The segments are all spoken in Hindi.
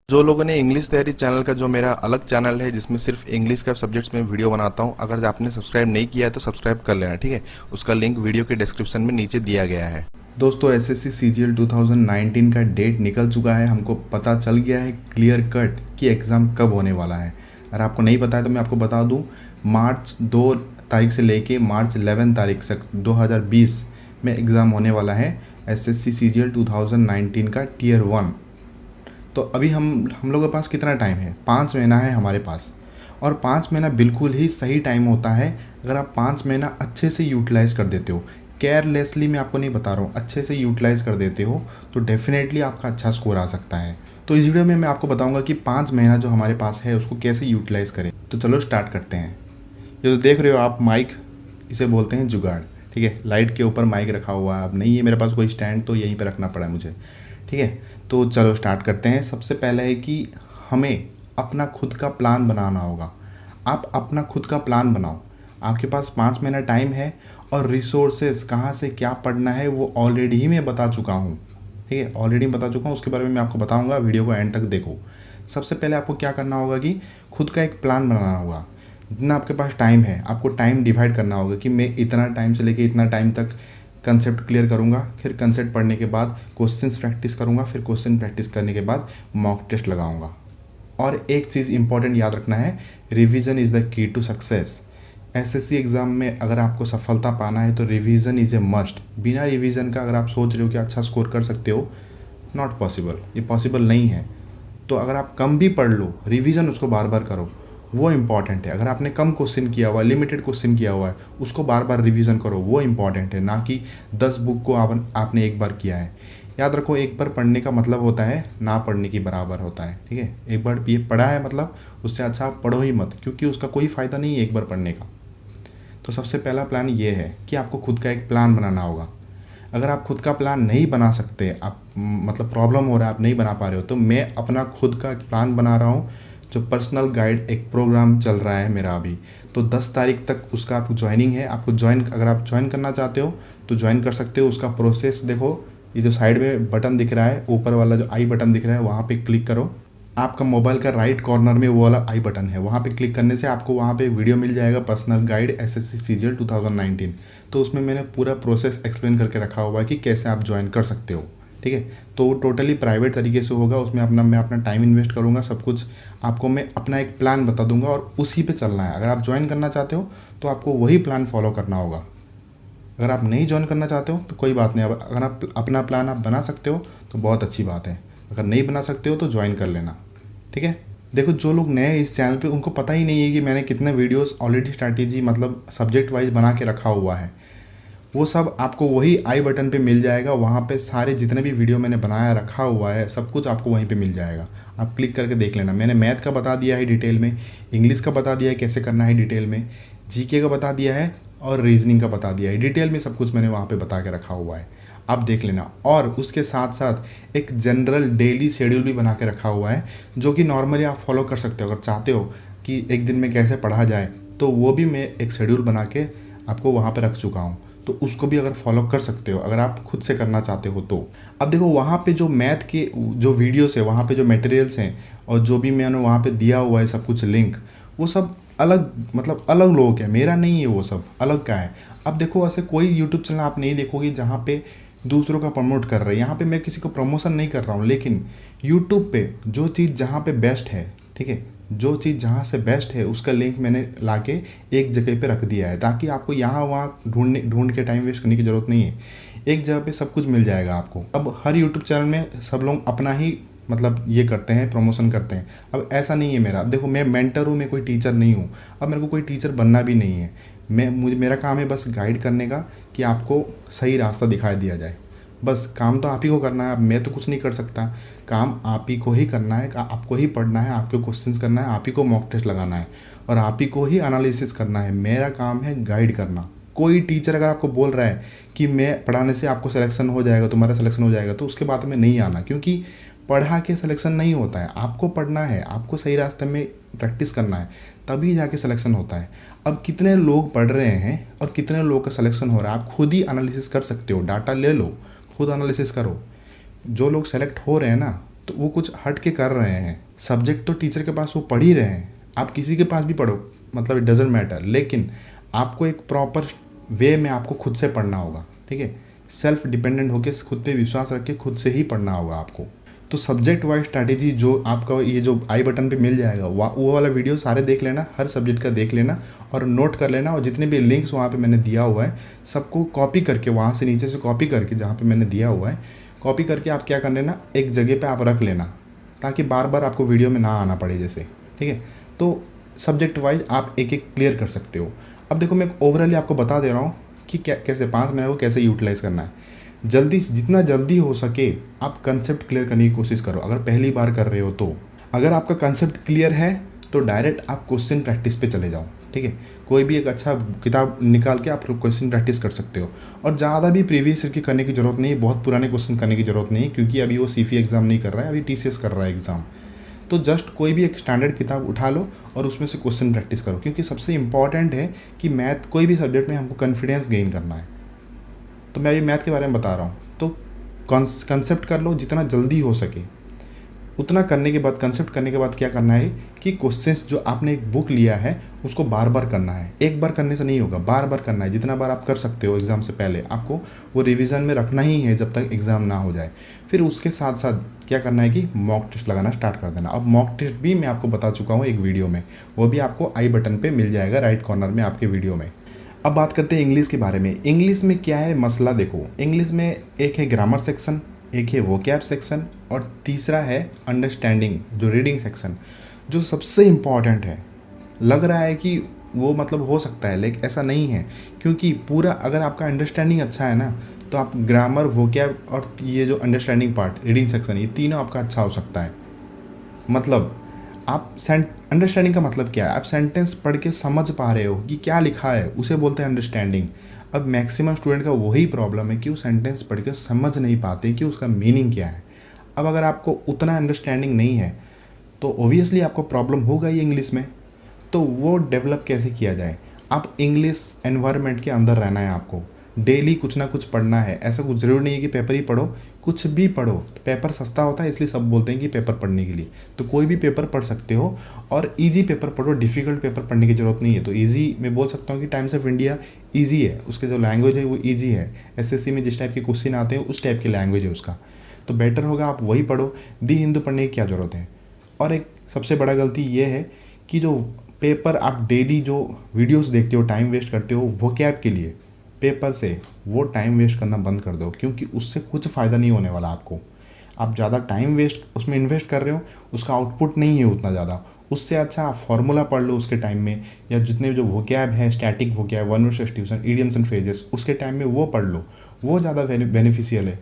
जो लोगों ने इंग्लिश तैयारी चैनल का जो मेरा अलग चैनल है जिसमें सिर्फ इंग्लिश का सब्जेक्ट्स में वीडियो बनाता हूं, अगर आपने सब्सक्राइब नहीं किया है तो सब्सक्राइब कर लेना, ठीक है। उसका लिंक वीडियो के डिस्क्रिप्शन में नीचे दिया गया है। दोस्तों, एसएससी सीजीएल 2019 का डेट निकल चुका है। हमको पता चल गया है क्लियर कट कि एग्ज़ाम कब होने वाला है। अगर आपको नहीं पता है तो मैं आपको बता दूं, मार्च 2 तारीख से लेके मार्च 11 तारीख तक 2020 में एग्ज़ाम होने वाला है एसएससी सीजीएल 2019 का टियर 1। तो अभी हम लोगों के पास कितना टाइम है? 5 महीना है हमारे पास। और 5 महीना बिल्कुल ही सही टाइम होता है अगर आप 5 महीना अच्छे से यूटिलाइज़ कर देते हो। केयरलेसली मैं आपको नहीं बता रहा हूँ, अच्छे से यूटिलाइज़ कर देते हो तो डेफिनेटली आपका अच्छा स्कोर आ सकता है। तो इस वीडियो में मैं आपको बताऊंगा कि 5 महीना जो हमारे पास है उसको कैसे यूटिलाइज़ करें। तो चलो स्टार्ट करते हैं। ये तो देख रहे हो आप माइक, इसे बोलते हैं जुगाड़, ठीक है। लाइट के ऊपर माइक रखा हुआ है। अब नहीं है मेरे पास कोई स्टैंड, तो यहीं पे रखना पड़ा मुझे, ठीक है। तो चलो स्टार्ट करते हैं। सबसे पहले है कि हमें अपना खुद का प्लान बनाना होगा। आप अपना खुद का प्लान बनाओ। आपके पास 5 महीना टाइम है और रिसोर्सेज कहाँ से क्या पढ़ना है वो ऑलरेडी ही मैं बता चुका हूँ, ठीक है। ऑलरेडी बता चुका हूँ, उसके बारे में मैं आपको बताऊँगा। वीडियो को एंड तक देखो। सबसे पहले आपको क्या करना होगा कि खुद का एक प्लान बनाना होगा। जितना आपके पास टाइम है आपको टाइम डिवाइड करना होगा कि मैं इतना टाइम से लेके इतना टाइम तक कंसेप्ट क्लियर करूँगा, फिर कंसेप्ट पढ़ने के बाद क्वेश्चंस प्रैक्टिस करूँगा, फिर क्वेश्चन प्रैक्टिस करने के बाद मॉक टेस्ट लगाऊंगा। और एक चीज़ इंपॉर्टेंट याद रखना है, revision is the key to success. SSC exam में अगर आपको सफलता पाना है तो रिवीजन इज़ ए मस्ट। बिना रिवीजन का अगर आप सोच रहे हो कि अच्छा स्कोर कर सकते हो, नॉट पॉसिबल, ये पॉसिबल नहीं है। तो अगर आप कम भी पढ़ लो, रिवीजन उसको बार बार करो, वो इम्पॉर्टेंट है। अगर आपने कम क्वेश्चन किया हुआ है, लिमिटेड क्वेश्चन किया हुआ है, उसको बार बार रिवीजन करो, वो इम्पॉर्टेंट है। ना कि 10 बुक को आपने एक बार किया है। याद रखो, एक बार पढ़ने का मतलब होता है ना पढ़ने की बराबर होता है, ठीक है। एक बार ये पढ़ा है मतलब उससे अच्छा आप पढ़ो ही मत, क्योंकि उसका कोई फ़ायदा नहीं है एक बार पढ़ने का। तो सबसे पहला प्लान ये है कि आपको खुद का एक प्लान बनाना होगा। अगर आप खुद का प्लान नहीं बना सकते, आप मतलब प्रॉब्लम हो रहा है, आप नहीं बना पा रहे हो, तो मैं अपना खुद का प्लान बना रहा हूँ। जो पर्सनल गाइड एक प्रोग्राम चल रहा है मेरा अभी, तो 10 तारीख तक उसका आपको ज्वाइनिंग है। आपको अगर आप ज्वाइन करना चाहते हो तो ज्वाइन कर सकते हो। उसका प्रोसेस देखो, ये जो साइड में बटन दिख रहा है, ऊपर वाला जो आई बटन दिख रहा है, वहाँ पे क्लिक करो। आपका मोबाइल का राइट कॉर्नर में वो वाला आई बटन है, वहाँ पे क्लिक करने से आपको वहाँ पे वीडियो मिल जाएगा, पर्सनल गाइड एसएससी सीजीएल 2019। तो उसमें मैंने पूरा प्रोसेस एक्सप्लेन करके रखा हुआ है कि कैसे आप ज्वाइन कर सकते हो, ठीक है। तो वो टोटली प्राइवेट तरीके से होगा, उसमें मैं अपना टाइम इन्वेस्ट करूँगा, सब कुछ आपको मैं अपना एक प्लान बता दूंगा और उसी पे चलना है। अगर आप ज्वाइन करना चाहते हो तो आपको वही प्लान फॉलो करना होगा। अगर आप नहीं ज्वाइन करना चाहते हो तो कोई बात नहीं, अगर आप अपना प्लान आप बना सकते हो तो बहुत अच्छी बात है। अगर नहीं बना सकते हो तो ज्वाइन कर लेना, ठीक है। देखो, जो लोग नए हैं इस चैनल पे, उनको पता ही नहीं है कि मैंने कितने वीडियोस ऑलरेडी स्ट्रैटेजी मतलब सब्जेक्ट वाइज बना के रखा हुआ है। वो सब आपको वही आई बटन पे मिल जाएगा। वहाँ पे सारे जितने भी वीडियो मैंने बनाया रखा हुआ है सब कुछ आपको वहीं पे मिल जाएगा। आप क्लिक करके देख लेना। मैंने मैथ का बता दिया है डिटेल में, इंग्लिश का बता दिया है कैसे करना है डिटेल में, जीके का बता दिया है और रीजनिंग का बता दिया है डिटेल में। सब कुछ मैंने वहाँ पे बता के रखा हुआ है, आप देख लेना। और उसके साथ साथ एक जनरल डेली शेड्यूल भी बना के रखा हुआ है, जो कि नॉर्मली आप फॉलो कर सकते हो। अगर चाहते हो कि एक दिन में कैसे पढ़ा जाए, तो वो भी मैं एक शेड्यूल बना के आपको वहाँ पर रख चुका हूँ। तो उसको भी अगर फॉलो कर सकते हो, अगर आप खुद से करना चाहते हो तो। अब देखो, वहाँ पे जो मैथ के जो वीडियोस है, वहाँ पे जो मटेरियल्स हैं और जो भी मैंने वहाँ पे दिया हुआ है सब कुछ लिंक, वो सब अलग मतलब अलग लोगों का है, मेरा नहीं है, वो सब अलग का है। अब देखो, ऐसे कोई यूट्यूब चैनल आप नहीं देखोगे जहाँ पे दूसरों का प्रमोट कर रहे हैं। यहाँ पे मैं किसी को प्रमोशन नहीं कर रहा हूँ, लेकिन यूट्यूब पे जो चीज़ जहाँ पे बेस्ट है, ठीक है, जो चीज़ जहाँ से बेस्ट है उसका लिंक मैंने लाके एक जगह पे रख दिया है, ताकि आपको यहाँ वहाँ ढूंढ के टाइम वेस्ट करने की ज़रूरत नहीं है। एक जगह पे सब कुछ मिल जाएगा आपको। अब हर यूट्यूब चैनल में सब लोग अपना ही मतलब ये करते हैं, प्रमोशन करते हैं। अब ऐसा नहीं है मेरा। देखो, मैं मेंटर हूँ, मैं कोई टीचर नहीं हूँ। अब मेरे को कोई टीचर बनना भी नहीं है। मेरा काम है बस गाइड करने का, कि आपको सही रास्ता दिखाई दिया जाए। बस काम तो आप ही को करना है। अब मैं तो कुछ नहीं कर सकता, काम आप ही को ही करना है। आपको ही पढ़ना है, आपको क्वेश्चंस करना है, आप ही को मॉक टेस्ट लगाना है और आप ही को ही एनालिसिस करना है। मेरा काम है गाइड करना। कोई टीचर अगर आपको बोल रहा है कि मैं पढ़ाने से आपको सिलेक्शन हो जाएगा, तुम्हारा सिलेक्शन हो जाएगा, तो उसके बात में नहीं आना, क्योंकि पढ़ा के सिलेक्शन नहीं होता है। आपको पढ़ना है, आपको सही रास्ते में प्रैक्टिस करना है, तभी जाके सिलेक्शन होता है। अब कितने लोग पढ़ रहे हैं और कितने लोग का सिलेक्शन हो रहा है, आप खुद ही एनालिसिस कर सकते हो। डाटा ले लो, खुद एनालिसिस करो। जो लोग सेलेक्ट हो रहे हैं ना, तो वो कुछ हट के कर रहे हैं। सब्जेक्ट तो टीचर के पास वो पढ़ ही रहे हैं, आप किसी के पास भी पढ़ो, मतलब इट डजेंट मैटर, लेकिन आपको एक प्रॉपर वे में आपको खुद से पढ़ना होगा, ठीक है। सेल्फ डिपेंडेंट होकर खुद पे विश्वास रख के खुद से ही पढ़ना होगा आपको। तो सब्जेक्ट वाइज स्ट्रैटेजी जो आपका ये जो आई बटन पे मिल जाएगा वो वाला वीडियो सारे देख लेना, हर सब्जेक्ट का देख लेना और नोट कर लेना, और जितने भी लिंक्स वहाँ पे मैंने दिया हुआ है सबको कॉपी करके, वहाँ से नीचे से कॉपी करके जहाँ पे मैंने दिया हुआ है कॉपी करके आप क्या कर लेना, एक जगह पे आप रख लेना, ताकि बार बार आपको वीडियो में ना आना पड़े जैसे, ठीक है। तो सब्जेक्ट वाइज आप एक एक क्लियर कर सकते हो। अब देखो मैं ओवरऑली आपको बता दे रहा हूँ कि कैसे 5 महीने को कैसे यूटिलाइज़ करना है। जल्दी, जितना जल्दी हो सके आप कंसेप्ट क्लियर करने की कोशिश करो, अगर पहली बार कर रहे हो तो। अगर आपका कंसेप्ट क्लियर है तो डायरेक्ट आप क्वेश्चन प्रैक्टिस पे चले जाओ, ठीक है। कोई भी एक अच्छा किताब निकाल के आप क्वेश्चन प्रैक्टिस कर सकते हो, और ज़्यादा भी प्रीवियस ईयर की करने की ज़रूरत नहीं है, बहुत पुराने क्वेश्चन करने की ज़रूरत नहीं है, क्योंकि अभी वो सीफी एग्ज़ाम नहीं कर रहा है, अभी टीसीएस कर रहा है एग्ज़ाम। तो जस्ट कोई भी एक स्टैंडर्ड किताब उठा लो और उसमें से क्वेश्चन प्रैक्टिस करो, क्योंकि सबसे इंपॉर्टेंट है कि मैथ, कोई भी सब्जेक्ट में हमको कॉन्फिडेंस गेन करना है। तो मैं अभी मैथ के बारे में बता रहा हूँ, तो कंसेप्ट कर लो जितना जल्दी हो सके उतना। करने के बाद, कंसेप्ट करने के बाद क्या करना है कि क्वेश्चंस जो आपने एक बुक लिया है उसको बार बार करना है। एक बार करने से नहीं होगा, बार बार करना है, जितना बार आप कर सकते हो। एग्ज़ाम से पहले आपको वो रिवीजन में रखना ही है जब तक एग्ज़ाम ना हो जाए। फिर उसके साथ साथ क्या करना है कि मॉक टेस्ट लगाना स्टार्ट कर देना। अब मॉक टेस्ट भी मैं आपको बता चुका हूँ एक वीडियो में, वो भी आपको आई बटन पर मिल जाएगा राइट कॉर्नर में आपके वीडियो में। अब बात करते हैं इंग्लिश के बारे में। इंग्लिश में क्या है मसला, देखो इंग्लिश में एक है ग्रामर सेक्शन, एक है वोकैब सेक्शन, और तीसरा है अंडरस्टैंडिंग जो रीडिंग सेक्शन, जो सबसे इम्पॉर्टेंट है। लग रहा है कि वो मतलब हो सकता है, लेकिन ऐसा नहीं है, क्योंकि पूरा अगर आपका अंडरस्टैंडिंग अच्छा है ना तो आप ग्रामर, वोकैब और ये जो अंडरस्टैंडिंग पार्ट, रीडिंग सेक्शन, ये तीनों आपका अच्छा हो सकता है। मतलब आप अंडरस्टैंडिंग का मतलब क्या है, आप सेंटेंस पढ़ के समझ पा रहे हो कि क्या लिखा है, उसे बोलते हैं अंडरस्टैंडिंग। अब मैक्सिमम स्टूडेंट का वही प्रॉब्लम है कि वो सेंटेंस पढ़ के समझ नहीं पाते कि उसका मीनिंग क्या है। अब अगर आपको उतना अंडरस्टैंडिंग नहीं है तो ओबियसली आपको प्रॉब्लम होगा ही इंग्लिश में। तो वो डेवलप कैसे किया जाए, आप इंग्लिश एनवायरनमेंट के अंदर रहना है आपको, डेली कुछ ना कुछ पढ़ना है। ऐसा कुछ ज़रूरी नहीं है कि पेपर ही पढ़ो, कुछ भी पढ़ो। तो पेपर सस्ता होता है इसलिए सब बोलते हैं कि पेपर पढ़ने के लिए, तो कोई भी पेपर पढ़ सकते हो, और इजी पेपर पढ़ो, डिफ़िकल्ट पेपर पढ़ने की ज़रूरत नहीं है। तो इजी मैं बोल सकता हूँ कि टाइम्स ऑफ इंडिया इजी है, उसके जो लैंग्वेज है वो इजी है। एसएससी में जिस टाइप के क्वेश्चन आते हैं उस टाइप की लैंग्वेज है उसका, तो बेटर होगा आप वही पढ़ो। दी हिंदू पढ़ने की क्या ज़रूरत है। और एक सबसे बड़ा गलती ये है कि जो पेपर आप डेली जो वीडियोस देखते हो, टाइम वेस्ट करते हो वोकैब के लिए पेपर से, वो टाइम वेस्ट करना बंद कर दो, क्योंकि उससे कुछ फ़ायदा नहीं होने वाला आपको। आप ज़्यादा टाइम वेस्ट उसमें इन्वेस्ट कर रहे हो, उसका आउटपुट नहीं है उतना ज़्यादा। उससे अच्छा आप फार्मूला पढ़ लो उसके टाइम में, या जितने जो वोकैब है, static vocab, one word substitution, idioms and phrases, उसके टाइम में वो पढ़ लो, वो ज़्यादा बेनिफिशियल है।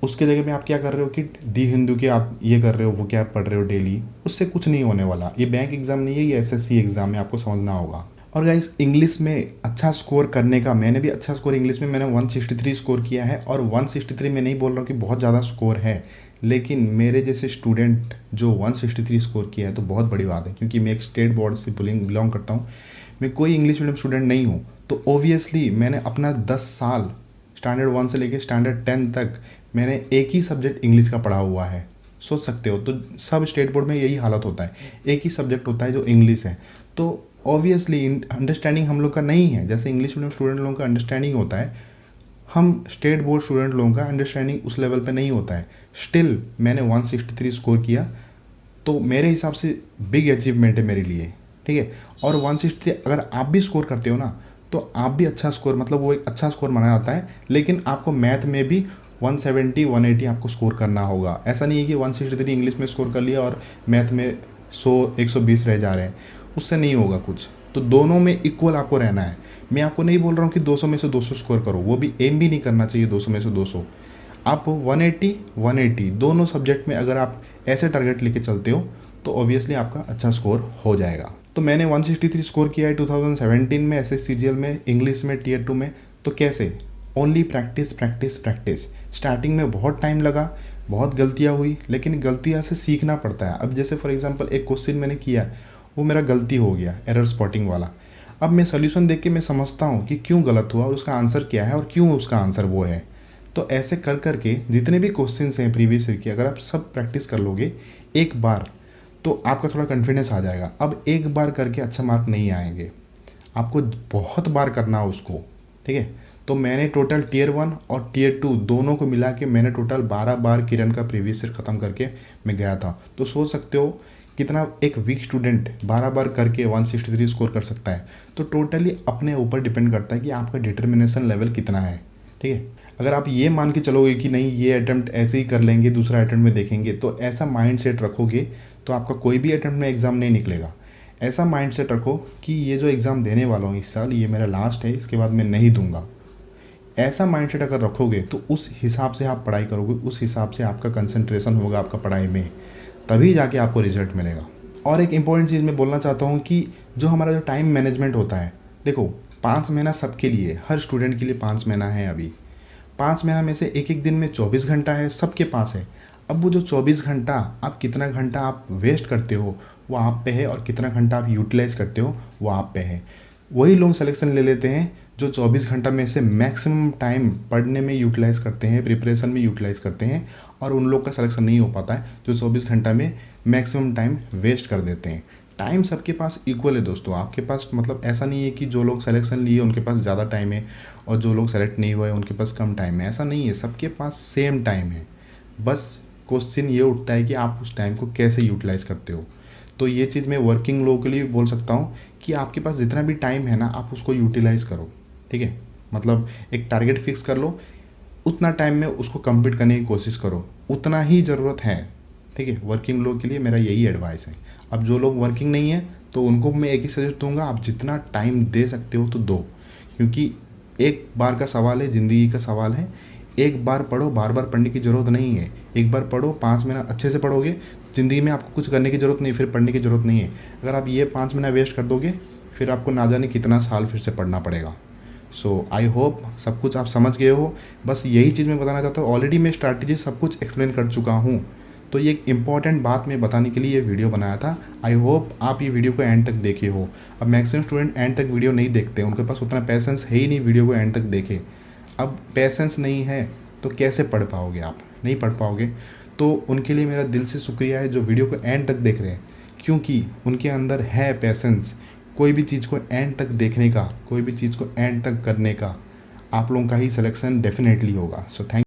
उसके जगह में आप क्या कर रहे हो कि दी हिंदू के आप ये कर रहे हो, वो क्या पढ़ रहे हो डेली, उससे कुछ नहीं होने वाला। ये बैंक एग्जाम नहीं है, ये एसएससी एग्जाम है, आपको समझना होगा। और गाइस इंग्लिश में अच्छा स्कोर करने का, मैंने भी अच्छा स्कोर इंग्लिश में मैंने 163 स्कोर किया है। और 163 में नहीं बोल रहा हूँ कि बहुत ज़्यादा स्कोर है, लेकिन मेरे जैसे स्टूडेंट जो 163 स्कोर किया है तो बहुत बड़ी बात है, क्योंकि मैं एक स्टेट बोर्ड से बिलोंग करता हूँ, मैं कोई इंग्लिश मीडियम स्टूडेंट नहीं हूँ। तो ओबियसली मैंने अपना 10 साल स्टैंडर्ड 1 से लेकर स्टैंडर्ड 10 तक मैंने एक ही सब्जेक्ट इंग्लिश का पढ़ा हुआ है। सोच सकते हो, तो सब स्टेट बोर्ड में यही हालत होता है, एक ही सब्जेक्ट होता है जो इंग्लिश है। तो ऑब्वियसली अंडरस्टैंडिंग हम लोग का नहीं है, जैसे इंग्लिश मीडियम स्टूडेंट लोगों का अंडरस्टैंडिंग होता है, हम स्टेट बोर्ड स्टूडेंट लोगों का अंडरस्टैंडिंग उस लेवल पे नहीं होता है। स्टिल मैंने 163 स्कोर किया, तो मेरे हिसाब से बिग अचीवमेंट है मेरे लिए, ठीक है। और 163 अगर आप भी स्कोर करते हो ना तो आप भी अच्छा स्कोर, मतलब वो एक अच्छा स्कोर माना जाता है। लेकिन आपको मैथ में भी 170 180 आपको स्कोर करना होगा। ऐसा नहीं है कि 163 इंग्लिश में स्कोर कर लिया और मैथ में 100 120 रह जा रहे हैं, उससे नहीं होगा कुछ। तो दोनों में इक्वल आपको रहना है। मैं आपको नहीं बोल रहा हूँ कि 200 में से 200 स्कोर करो, वो भी एम भी नहीं करना चाहिए 200 में से 200। आप 180 180 दोनों सब्जेक्ट में अगर आप ऐसे टारगेट लेके चलते हो तो ऑब्वियसली आपका अच्छा स्कोर हो जाएगा। तो मैंने 163 स्कोर किया है 2017 में SSCGL में, इंग्लिश में Tier 2 में। तो कैसे, only practice practice practice. Starting में बहुत टाइम लगा, बहुत गलतियाँ हुई, लेकिन गलतियाँ से सीखना पड़ता है। अब जैसे फॉर एग्जांपल एक क्वेश्चन मैंने किया, वो मेरा गलती हो गया, एरर स्पॉटिंग वाला। अब मैं सोल्यूशन देख के मैं समझता हूँ कि क्यों गलत हुआ और उसका आंसर क्या है और क्यों उसका आंसर वो है। तो ऐसे कर करके जितने भी क्वेश्चंस हैं प्रीवियस ईयर के, अगर आप सब प्रैक्टिस कर लोगे एक बार, तो आपका थोड़ा कॉन्फिडेंस आ जाएगा। अब एक बार करके अच्छा मार्क नहीं आएंगे, आपको बहुत बार करना है उसको, ठीक है। तो मैंने टोटल टीयर 1 और टीयर 2 दोनों को मिला के मैंने टोटल 12 बार किरण का प्रीवियस ईयर ख़त्म करके मैं गया था। तो सोच सकते हो कितना एक वीक स्टूडेंट 12 बार करके 163 स्कोर कर सकता है। तो टोटली अपने ऊपर डिपेंड करता है कि आपका डिटर्मिनेशन लेवल कितना है, ठीक है। अगर आप ये मान के चलोगे कि नहीं ये अटैम्प्ट ऐसे ही कर लेंगे, दूसरा अटैम्प्ट में देखेंगे, तो ऐसा माइंड सेट रखोगे तो आपका कोई भी अटैम्प्ट में एग्ज़ाम नहीं निकलेगा। ऐसा माइंड सेट रखो कि ये जो एग्ज़ाम देने वाला हूँ इस साल, ये मेरा लास्ट है, इसके बाद मैं नहीं दूंगा। ऐसा माइंड सेट अगर रखोगे तो उस हिसाब से आप पढ़ाई करोगे, उस हिसाब से आपका कंसंट्रेशन होगा आपका पढ़ाई में, तभी जाके आपको रिजल्ट मिलेगा। और एक इम्पॉर्टेंट चीज़ मैं बोलना चाहता हूँ कि जो हमारा जो टाइम मैनेजमेंट होता है, देखो 5 महीना सबके लिए, हर स्टूडेंट के लिए 5 महीना है। अभी 5 महीना में से एक एक दिन में 24 घंटा है, सबके पास है। अब वो जो 24 घंटा आप कितना घंटा आप वेस्ट करते हो वो आप पे है, और कितना घंटा आप यूटिलाइज करते हो वो आप पे है। वही लोग सिलेक्शन ले लेते हैं जो 24 घंटा में से मैक्सिमम टाइम पढ़ने में यूटिलाइज़ करते हैं, प्रिपरेशन में यूटिलाइज़ करते हैं, और उन लोग का सिलेक्शन नहीं हो पाता है जो 24 घंटा में मैक्सिमम टाइम वेस्ट कर देते हैं। टाइम सबके पास इक्वल है दोस्तों, आपके पास मतलब ऐसा नहीं है कि जो लोग सिलेक्शन लिए उनके पास ज़्यादा टाइम है और जो लोग सेलेक्ट नहीं हुए उनके पास कम टाइम है, ऐसा नहीं है, सबके पास सेम टाइम है। बस क्वेश्चन ये उठता है कि आप उस टाइम को कैसे यूटिलाइज़ करते हो। तो ये चीज़ मैं वर्किंग लोगों के लिए भी बोल सकता हूँ कि आपके पास जितना भी टाइम है ना, आप उसको यूटिलाइज़ करो, ठीक है। मतलब एक टारगेट फिक्स कर लो, उतना टाइम में उसको कंप्लीट करने की कोशिश करो, उतना ही ज़रूरत है, ठीक है। वर्किंग लोग के लिए मेरा यही एडवाइस है। अब जो लोग वर्किंग नहीं है तो उनको मैं एक ही सजेस्ट दूंगा, आप जितना टाइम दे सकते हो तो दो, क्योंकि एक बार का सवाल है, ज़िंदगी का सवाल है। एक बार पढ़ो, बार बार पढ़ने की ज़रूरत नहीं है। एक बार पढ़ो, 5 महीना अच्छे से पढ़ोगे, ज़िंदगी में आपको कुछ करने की ज़रूरत नहीं, फिर पढ़ने की ज़रूरत नहीं है। अगर आप ये 5 महीना वेस्ट कर दोगे फिर आपको ना जाने कितना साल फिर से पढ़ना पड़ेगा। सो आई होप सब कुछ आप समझ गए हो। बस यही चीज़ मैं बताना चाहता हूँ, ऑलरेडी मैं स्ट्रैटेजी सब कुछ एक्सप्लेन कर चुका हूँ, तो ये एक इम्पॉर्टेंट बात मैं बताने के लिए ये वीडियो बनाया था। आई होप आप ये वीडियो को एंड तक देखे हो। अब मैक्सिमम स्टूडेंट एंड तक वीडियो नहीं देखते, उनके पास उतना पैसेंस है ही नहीं वीडियो को एंड तक देखे। अब पैसेंस नहीं है तो कैसे पढ़ पाओगे, आप नहीं पढ़ पाओगे। तो उनके लिए मेरा दिल से शुक्रिया है जो वीडियो को एंड तक देख रहे हैं, क्योंकि उनके अंदर है पैसेंस कोई भी चीज़ को एंड तक देखने का, कोई भी चीज़ को एंड तक करने का। आप लोगों का ही सिलेक्शन डेफिनेटली होगा। So thank